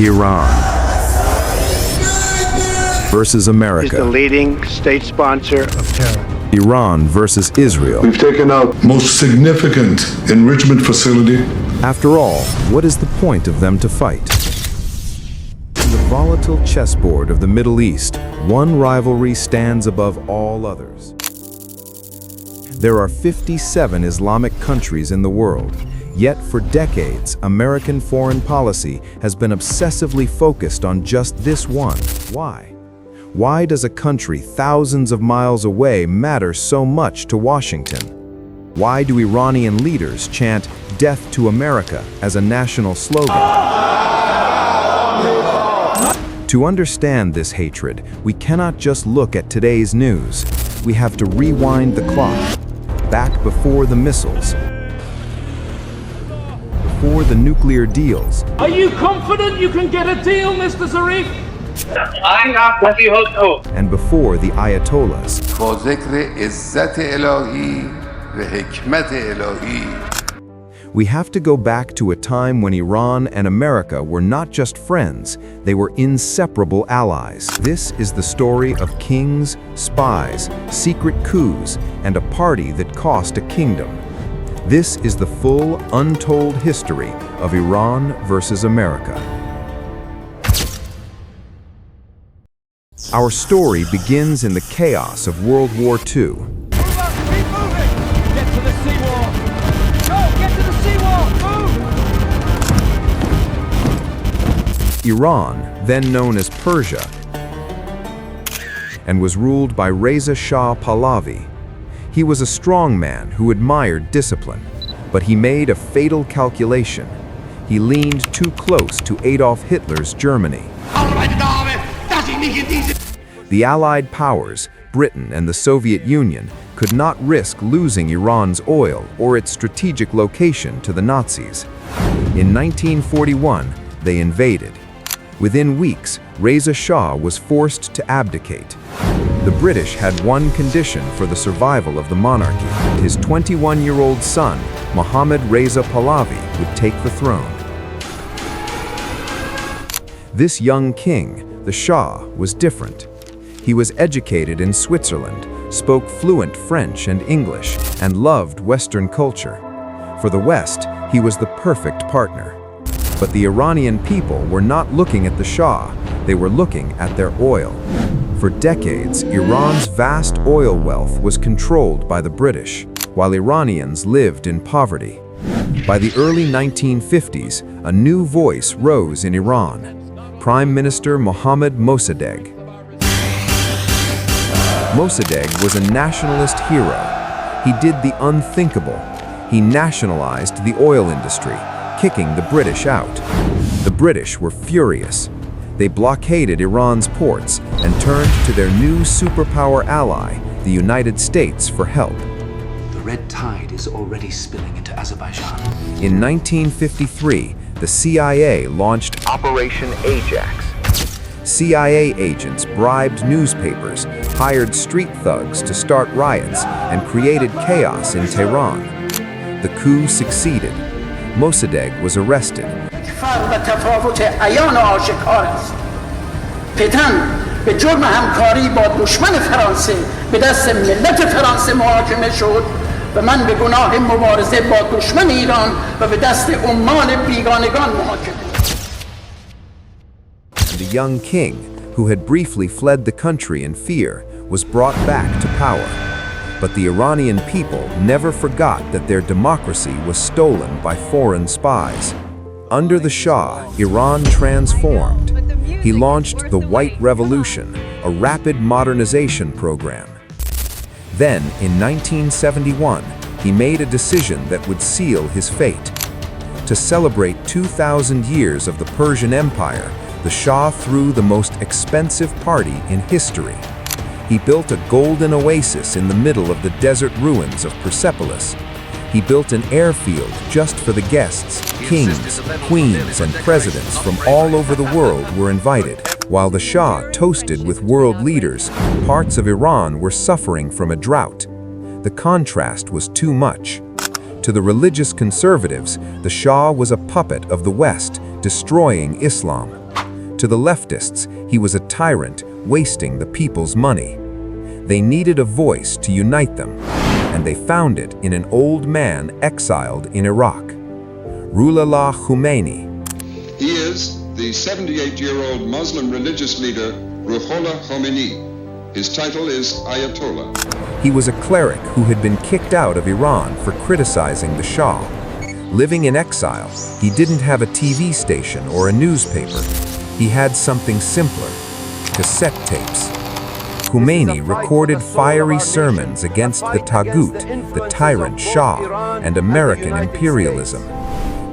Iran versus is America. the leading state sponsor of terror. Iran versus Israel. We've taken out most significant enrichment facility. After all, what is the point of them to fight? In the volatile chessboard of the Middle East, one rivalry stands above all others. There are 57 Islamic countries in the world, yet for decades, American foreign policy has been obsessively focused on just this one. Why? Why does a country thousands of miles away matter so much to Washington? Why do Iranian leaders chant "Death to America" as a national slogan? To understand this hatred, we cannot just look at today's news. We have to rewind the clock, back before the missiles, before the nuclear deals. Are you confident you can get a deal, Mr. Zarif? And before the Ayatollahs. با ذکر عزت الهی و حکمت الهی. We have to go back to a time when Iran and America were not just friends, they were inseparable allies. This is the story of kings, spies, secret coups, and a party that cost a kingdom. This is the full, untold history of Iran versus America. Our story begins in the chaos of World War II. Keep moving! Get to the seawall! Go! Get to the seawall! Move! Iran, then known as Persia, and was ruled by Reza Shah Pahlavi. He was a strong man who admired discipline, but he made a fatal calculation. He leaned too close to Adolf Hitler's Germany. The Allied powers, Britain and the Soviet Union, could not risk losing Iran's oil or its strategic location to the Nazis. In 1941, they invaded. Within weeks, Reza Shah was forced to abdicate. The British had one condition for the survival of the monarchy. His 21-year-old son, Mohammad Reza Pahlavi, would take the throne. This young king, the Shah, was different. He was educated in Switzerland, spoke fluent French and English, and loved Western culture. For the West, he was the perfect partner. But the Iranian people were not looking at the Shah, they were looking at their oil. For decades, Iran's vast oil wealth was controlled by the British, while Iranians lived in poverty. By the early 1950s, a new voice rose in Iran. Prime Minister Mohammad Mossadegh. Mossadegh was a nationalist hero. He did the unthinkable. He nationalized the oil industry, kicking the British out. The British were furious. They blockaded Iran's ports and turned to their new superpower ally, the United States, for help. The red tide is already spilling into Azerbaijan. In 1953, the CIA launched Operation Ajax. CIA agents bribed newspapers, hired street thugs to start riots, and created chaos in Tehran. The coup succeeded. Mossadegh was arrested. به جرم همکاری با دشمن فرانسه به دست ملت فرانسه محاکمه شد و من به گناه مبارزه با دشمن ایران و به دست عمال بیگانگان محاکمه. The young king, who had briefly fled the country in fear, was brought back to power. But the Iranian people never forgot that their democracy was stolen by foreign spies. Under the Shah, Iran transformed. He launched the White Revolution, a rapid modernization program. Then, in 1971, he made a decision that would seal his fate. To celebrate 2,000 years of the Persian Empire, the Shah threw the most expensive party in history. He built a golden oasis in the middle of the desert ruins of Persepolis. He built an airfield just for the guests. Kings, queens, and presidents from all over the world were invited. While the Shah toasted with world leaders, parts of Iran were suffering from a drought. The contrast was too much. To the religious conservatives, the Shah was a puppet of the West, destroying Islam. To the leftists, he was a tyrant wasting the people's money. They needed a voice to unite them, and they found it in an old man exiled in Iraq, Ruhollah Khomeini. He is the 78-year-old Muslim religious leader, Ruhollah Khomeini. His title is Ayatollah. He was a cleric who had been kicked out of Iran for criticizing the Shah. Living in exile, he didn't have a TV station or a newspaper. He had something simpler: cassette tapes. Khomeini recorded fiery sermons against the Taghut, the tyrant Shah, and American imperialism.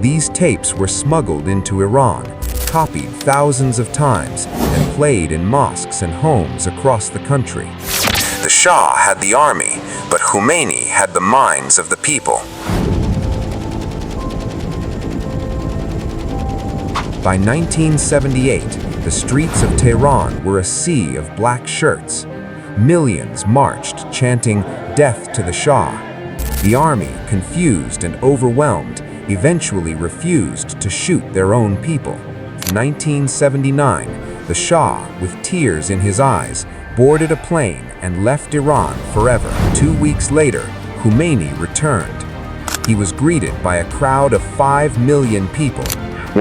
These tapes were smuggled into Iran, copied thousands of times, and played in mosques and homes across the country. The Shah had the army, but Khomeini had the minds of the people. By 1978, the streets of Tehran were a sea of black shirts. Millions marched, chanting, "Death to the Shah." The army, confused and overwhelmed, eventually refused to shoot their own people. In 1979, the Shah, with tears in his eyes, boarded a plane and left Iran forever. 2 weeks later, Khomeini returned. He was greeted by a crowd of 5 million people,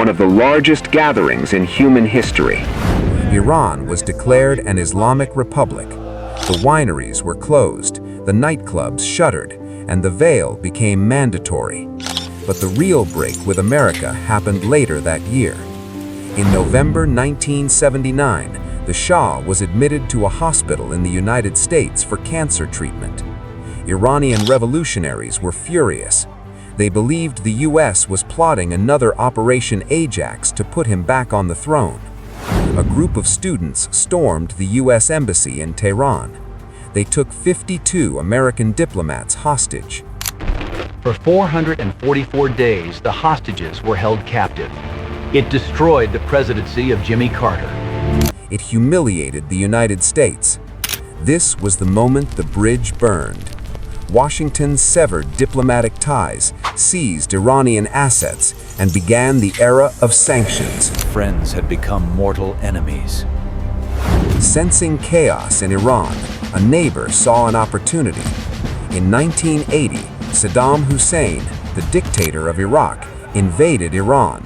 one of the largest gatherings in human history. Iran was declared an Islamic republic. The wineries were closed, the nightclubs shuttered, and the veil became mandatory. But the real break with America happened later that year. In November 1979, the Shah was admitted to a hospital in the United States for cancer treatment. Iranian revolutionaries were furious. They believed the US was plotting another Operation Ajax to put him back on the throne. A group of students stormed the US embassy in Tehran. They took 52 American diplomats hostage. For 444 days, the hostages were held captive. It destroyed the presidency of Jimmy Carter. It humiliated the United States. This was the moment the bridge burned. Washington severed diplomatic ties, seized Iranian assets, and began the era of sanctions. Friends had become mortal enemies. Sensing chaos in Iran, a neighbor saw an opportunity. In 1980, Saddam Hussein, the dictator of Iraq, invaded Iran.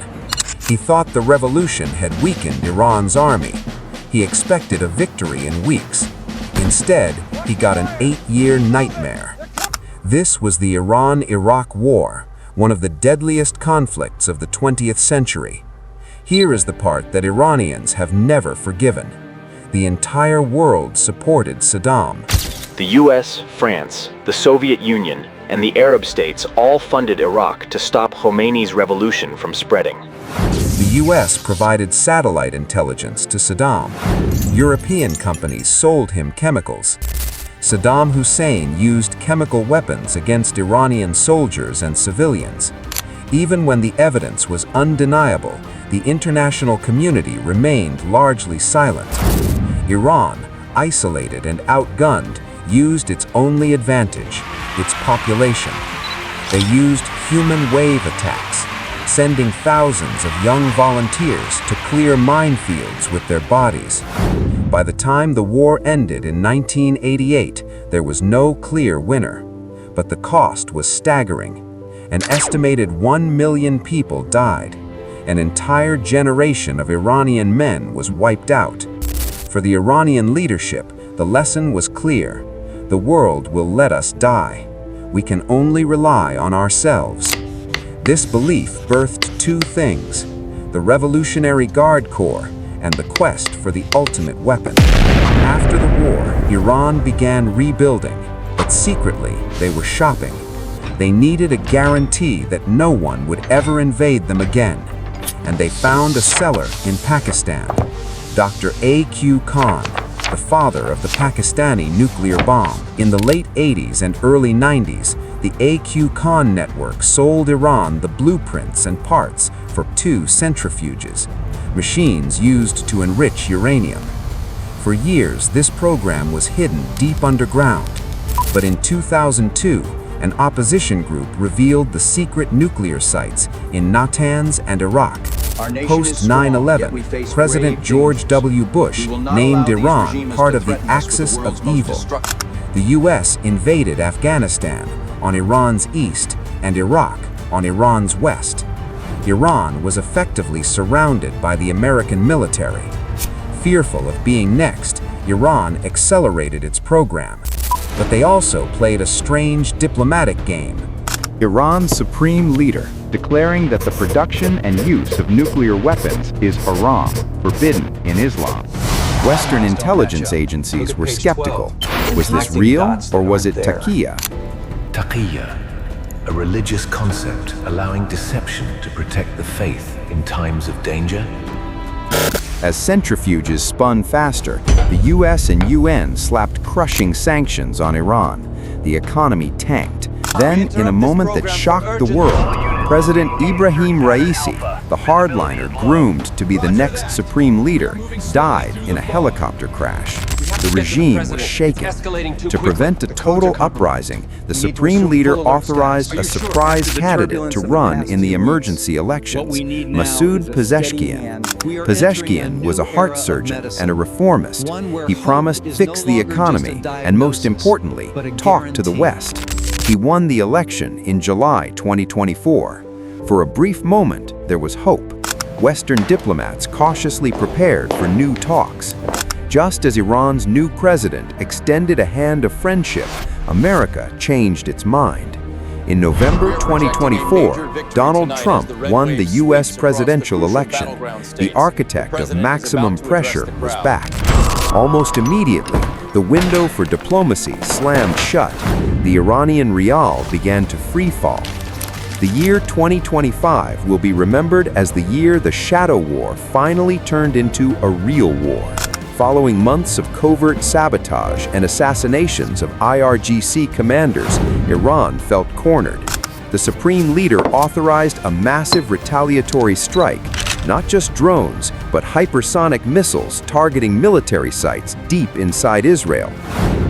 He thought the revolution had weakened Iran's army. He expected a victory in weeks. Instead, he got an 8-year nightmare. This was the Iran-Iraq War, one of the deadliest conflicts of the 20th century. Here is the part that Iranians have never forgiven. The entire world supported Saddam. The US, France, the Soviet Union, and the Arab states all funded Iraq to stop Khomeini's revolution from spreading. The US provided satellite intelligence to Saddam. European companies sold him chemicals. Saddam Hussein used chemical weapons against Iranian soldiers and civilians. Even when the evidence was undeniable, the international community remained largely silent. Iran, isolated and outgunned, used its only advantage, its population. They used human wave attacks, sending thousands of young volunteers to clear minefields with their bodies. By the time the war ended in 1988, there was no clear winner. But the cost was staggering. An estimated 1 million people died. An entire generation of Iranian men was wiped out. For the Iranian leadership, the lesson was clear. The world will let us die. We can only rely on ourselves. This belief birthed 2 things: the Revolutionary Guard Corps and the quest for the ultimate weapon. After the war, Iran began rebuilding, but secretly they were shopping. They needed a guarantee that no one would ever invade them again. And they found a seller in Pakistan, Dr. A.Q. Khan, the father of the Pakistani nuclear bomb. In the late 80s and early 90s, the A.Q. Khan network sold Iran the blueprints and parts for 2 centrifuges, machines used to enrich uranium. For years, this program was hidden deep underground. But in 2002, an opposition group revealed the secret nuclear sites in Natanz and Iraq. Post 9/11, President George W. Bush named Iran part of the axis of evil. The U.S. invaded Afghanistan on Iran's east and Iraq on Iran's west. Iran was effectively surrounded by the American military. Fearful of being next, Iran accelerated its program. But they also played a strange diplomatic game. Iran's supreme leader declaring that the production and use of nuclear weapons is haram, forbidden in Islam. Western intelligence agencies were skeptical. Was this real, or was it taqiyya? Taqiyya, a religious concept allowing deception to protect the faith in times of danger. As centrifuges spun faster, the US and UN slapped crushing sanctions on Iran. The economy tanked. Then, in a moment that shocked the world, President Ibrahim Raisi, the hardliner groomed to be the next supreme leader, died in a helicopter crash. The regime was shaken. To prevent a total uprising, the supreme leader authorized a surprise candidate to run in the emergency elections, Masoud Pezeshkian. Pezeshkian was a heart surgeon and a reformist. He promised to fix the economy and, most importantly, talk to the West. He won the election in July 2024. For a brief moment, there was hope. Western diplomats cautiously prepared for new talks. Just as Iran's new president extended a hand of friendship, America changed its mind. In November 2024, Donald Trump won the U.S. presidential election. The architect of maximum pressure was back. Almost immediately, the window for diplomacy slammed shut. The Iranian rial began to freefall. The year 2025 will be remembered as the year the shadow war finally turned into a real war. Following months of covert sabotage and assassinations of IRGC commanders, Iran felt cornered. The supreme leader authorized a massive retaliatory strike, not just drones, but hypersonic missiles targeting military sites deep inside Israel.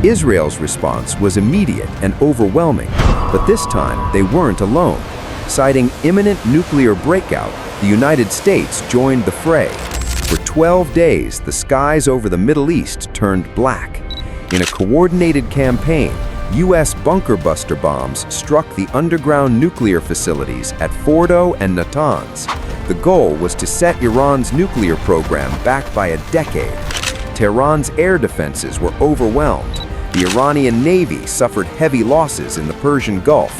Israel's response was immediate and overwhelming, but this time they weren't alone. Citing imminent nuclear breakout, the United States joined the fray. For 12 days, the skies over the Middle East turned black. In a coordinated campaign, U.S. bunker buster bombs struck the underground nuclear facilities at Fordo and Natanz. The goal was to set Iran's nuclear program back by a decade. Tehran's air defenses were overwhelmed. The Iranian Navy suffered heavy losses in the Persian Gulf.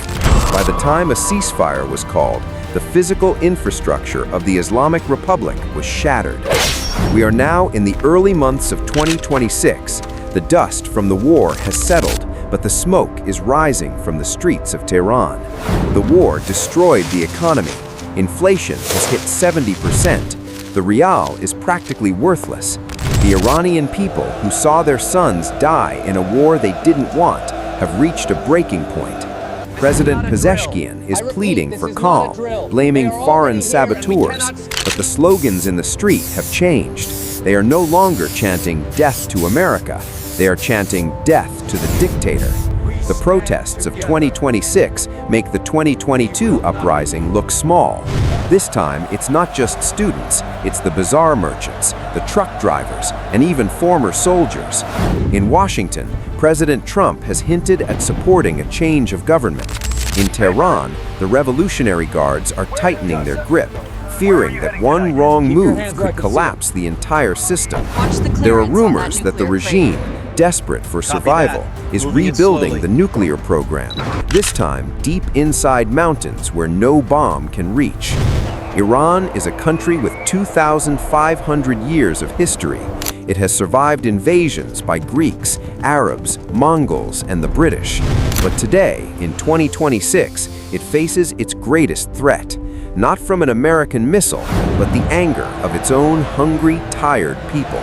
By the time a ceasefire was called, the physical infrastructure of the Islamic Republic was shattered. We are now in the early months of 2026. The dust from the war has settled, but the smoke is rising from the streets of Tehran. The war destroyed the economy. Inflation has hit 70%. The rial is practically worthless. The Iranian people who saw their sons die in a war they didn't want have reached a breaking point. President Pezeshkian is pleading for calm, blaming foreign saboteurs, but the slogans in the street have changed. They are no longer chanting "Death to America." They are chanting "Death to the dictator." The protests of 2026 make the 2022 uprising look small. This time, it's not just students, it's the bazaar merchants, the truck drivers, and even former soldiers. In Washington, President Trump has hinted at supporting a change of government. In Tehran, the Revolutionary Guards are tightening their grip, fearing that one wrong move could collapse the entire system. There are rumors that the regime, desperate for survival, is rebuilding the nuclear program, this time deep inside mountains where no bomb can reach. Iran is a country with 2,500 years of history. It has survived invasions by Greeks, Arabs, Mongols, and the British. But today, in 2026, it faces its greatest threat, not from an American missile, but the anger of its own hungry, tired people.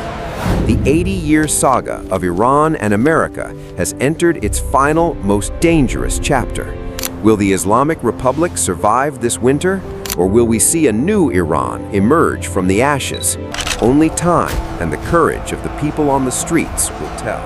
The 80-year saga of Iran and America has entered its final, most dangerous chapter. Will the Islamic Republic survive this winter, or will we see a new Iran emerge from the ashes? Only time and the courage of the people on the streets will tell.